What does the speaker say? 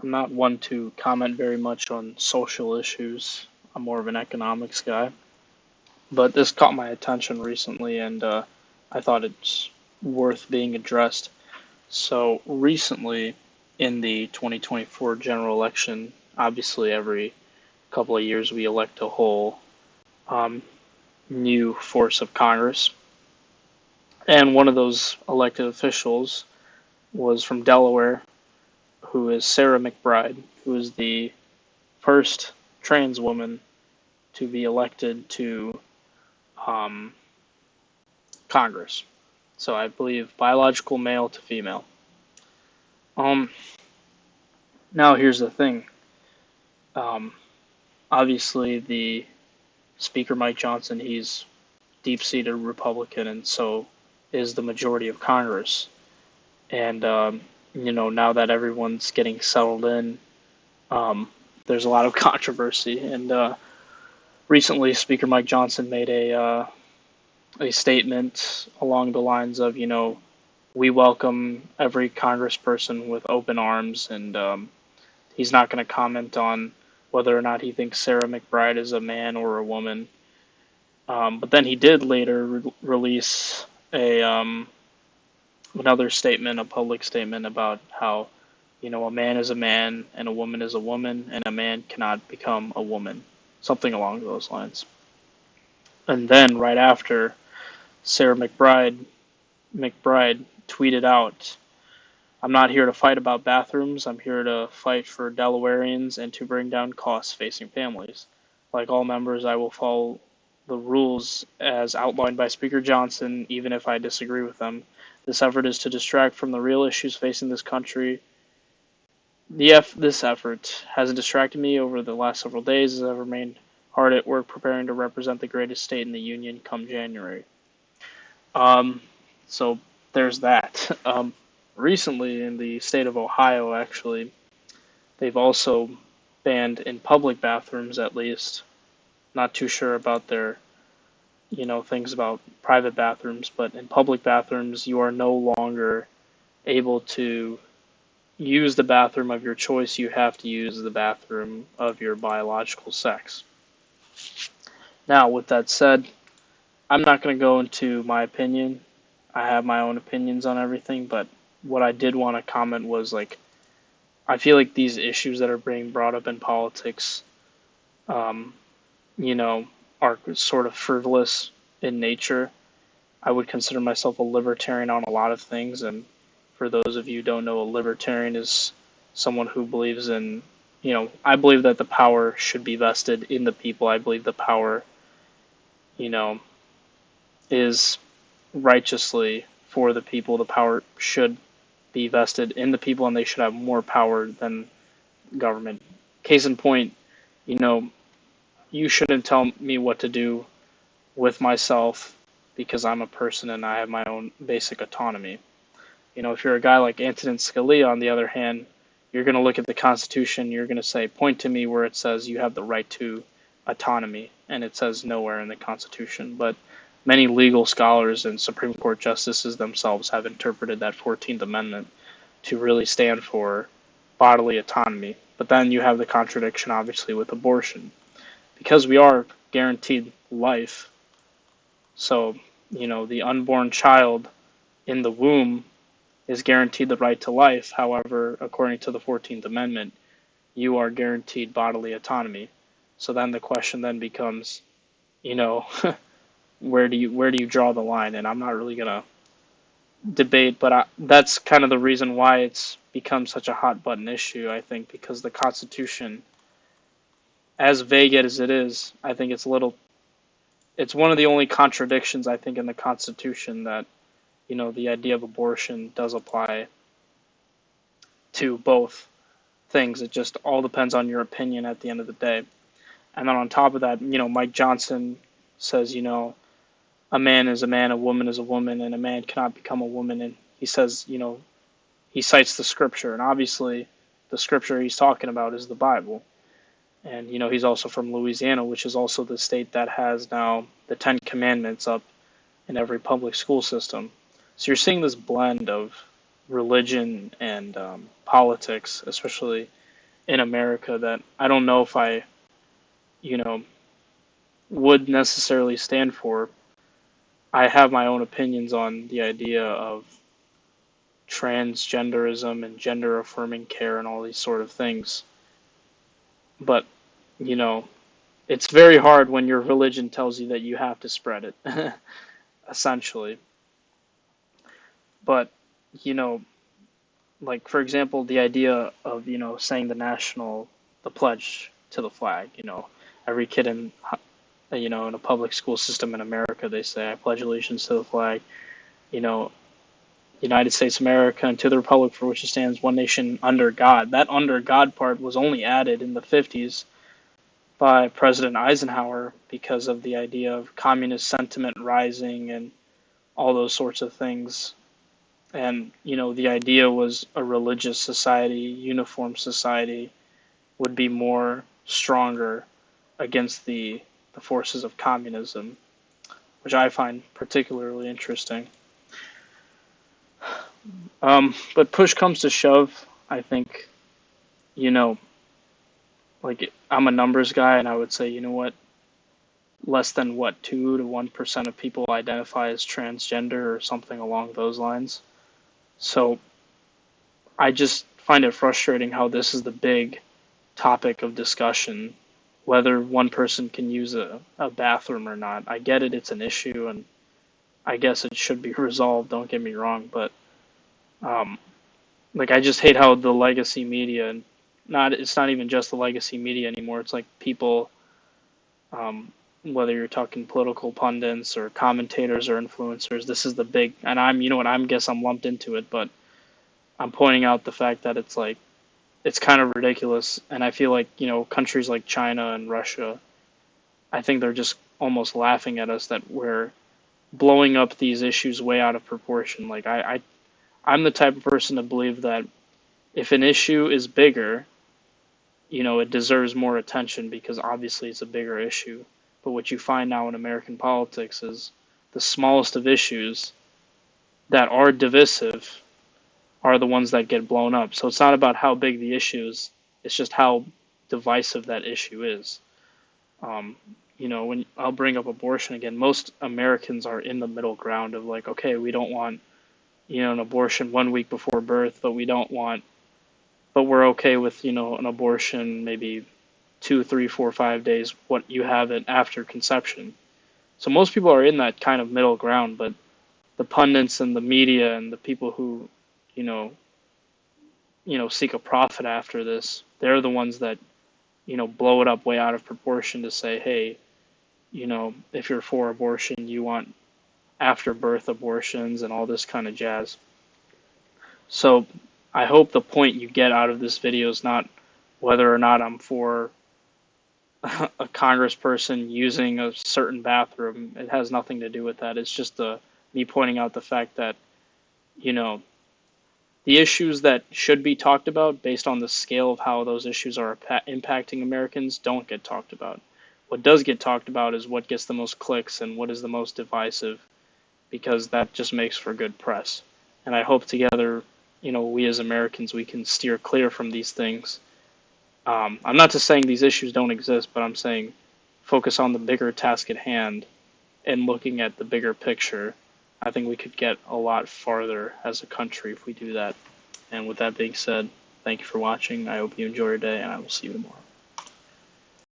I'm not one to comment very much on social issues. I'm more of an economics guy. But this caught my attention recently, and I thought it's worth being addressed. So, recently, in the 2024 general election, obviously every couple of years we elect a whole um, new force of Congress. And one of those elected officials was from Delaware, who is Sarah McBride, who is the first trans woman to be elected to um, Congress. So I believe biological male to female. Um, Now here's the thing. Um, Obviously, the Speaker Mike Johnson, he's deep-seated Republican, and so is the majority of Congress. And now that everyone's getting settled in, um, there's a lot of controversy. And recently, Speaker Mike Johnson made a statement along the lines of, we welcome every congressperson with open arms, and he's not going to comment on whether or not he thinks Sarah McBride is a man or a woman. But then he did later release another statement, a public statement about how, a man is a man and a woman is a woman, and a man cannot become a woman, something along those lines. And then right after, Sarah McBride tweeted out, "I'm not here to fight about bathrooms. I'm here to fight for Delawareans and to bring down costs facing families. Like all members, I will follow the rules as outlined by Speaker Johnson, even if I disagree with them. This effort is to distract from the real issues facing this country. This effort hasn't distracted me over the last several days as I've remained hard at work preparing to represent the greatest state in the Union come January." Um, so there's that. Recently, in the state of Ohio, actually, they've also banned in public bathrooms, at least. Not too sure about their, things about private bathrooms, but in public bathrooms, you are no longer able to use the bathroom of your choice. You have to use the bathroom of your biological sex. Now, with that said, I'm not going to go into my opinion. I have my own opinions on everything, but what I did want to comment was like, I feel like these issues that are being brought up in politics, um, are sort of frivolous in nature. I would consider myself a libertarian on a lot of things, and for those of you who don't know, a libertarian is someone who believes in, I believe that the power should be vested in the people. I believe the power, you know, is righteously for the people. The power should be vested in the people, and they should have more power than government. Case in point, you know, you shouldn't tell me what to do with myself because I'm a person and I have my own basic autonomy. If you're a guy like Antonin Scalia, on the other hand, you're going to look at the Constitution, you're going to say, point to me where it says you have the right to autonomy, and it says nowhere in the Constitution. But many legal scholars and Supreme Court justices themselves have interpreted that 14th Amendment to really stand for bodily autonomy. But then you have the contradiction, obviously, with abortion. Because we are guaranteed life, so, the unborn child in the womb is guaranteed the right to life. However, according to the 14th Amendment, you are guaranteed bodily autonomy. So then the question then becomes, you know, where do you draw the line? And I'm not really gonna debate, but that's kind of the reason why it's become such a hot button issue. I think because the Constitution, as vague as it is, I think it's one of the only contradictions I think in the Constitution that the idea of abortion does apply to both things. It just all depends on your opinion at the end of the day. And then on top of that, Mike Johnson says, a man is a man, a woman is a woman, and a man cannot become a woman. And he says, he cites the scripture. And obviously, the scripture he's talking about is the Bible. And, he's also from Louisiana, which is also the state that has now the Ten Commandments up in every public school system. So you're seeing this blend of religion and politics, especially in America that I don't know if I, you know, would necessarily stand for. I have my own opinions on the idea of transgenderism and gender affirming care and all these sort of things. But, you know, it's very hard when your religion tells you that you have to spread it, essentially. But, you know, like for example, the idea of, saying the pledge to the flag, every kid in a public school system in America, they say, I pledge allegiance to the flag, you know, United States of America and to the republic for which it stands, one nation under God. That under God part was only added in the 50s by President Eisenhower because of the idea of communist sentiment rising and all those sorts of things. And, the idea was a religious society, uniform society, would be more stronger against the forces of communism, which I find particularly interesting. But push comes to shove, I think, you know, like I'm a numbers guy, and I would say, you know what, less than 2 to 1% of people identify as transgender or something along those lines. So I just find it frustrating how this is the big topic of discussion, whether one person can use a bathroom or not. I get it, it's an issue, and I guess it should be resolved, don't get me wrong, but um, like I just hate how the legacy media, and it's not even just the legacy media anymore, it's like people, um, whether you're talking political pundits or commentators or influencers, this is the big, and I'm lumped into it, but I'm pointing out the fact that it's like, it's kind of ridiculous, and I feel like, countries like China and Russia, I think they're just almost laughing at us that we're blowing up these issues way out of proportion. Like I'm the type of person to believe that if an issue is bigger, it deserves more attention because obviously it's a bigger issue. But what you find now in American politics is the smallest of issues that are divisive are the ones that get blown up. So it's not about how big the issue is, it's just how divisive that issue is. Um, when I'll bring up abortion again, most Americans are in the middle ground of like, okay, we don't want, an abortion 1 week before birth, but we're okay with, an abortion maybe 2, 3, 4, 5 days, what you have it after conception. So most people are in that kind of middle ground, but the pundits and the media and the people who, you know, seek a profit after this, they're the ones that, blow it up way out of proportion to say, hey, if you're for abortion, you want after birth abortions and all this kind of jazz. So I hope the point you get out of this video is not whether or not I'm for a congressperson using a certain bathroom. It has nothing to do with that. It's just me pointing out the fact that, you know, the issues that should be talked about based on the scale of how those issues are impacting Americans don't get talked about. What does get talked about is what gets the most clicks and what is the most divisive, because that just makes for good press. And I hope together, we as Americans, we can steer clear from these things. I'm not just saying these issues don't exist, but I'm saying focus on the bigger task at hand and looking at the bigger picture. I think we could get a lot farther as a country if we do that. And with that being said, thank you for watching. I hope you enjoy your day, and I will see you tomorrow.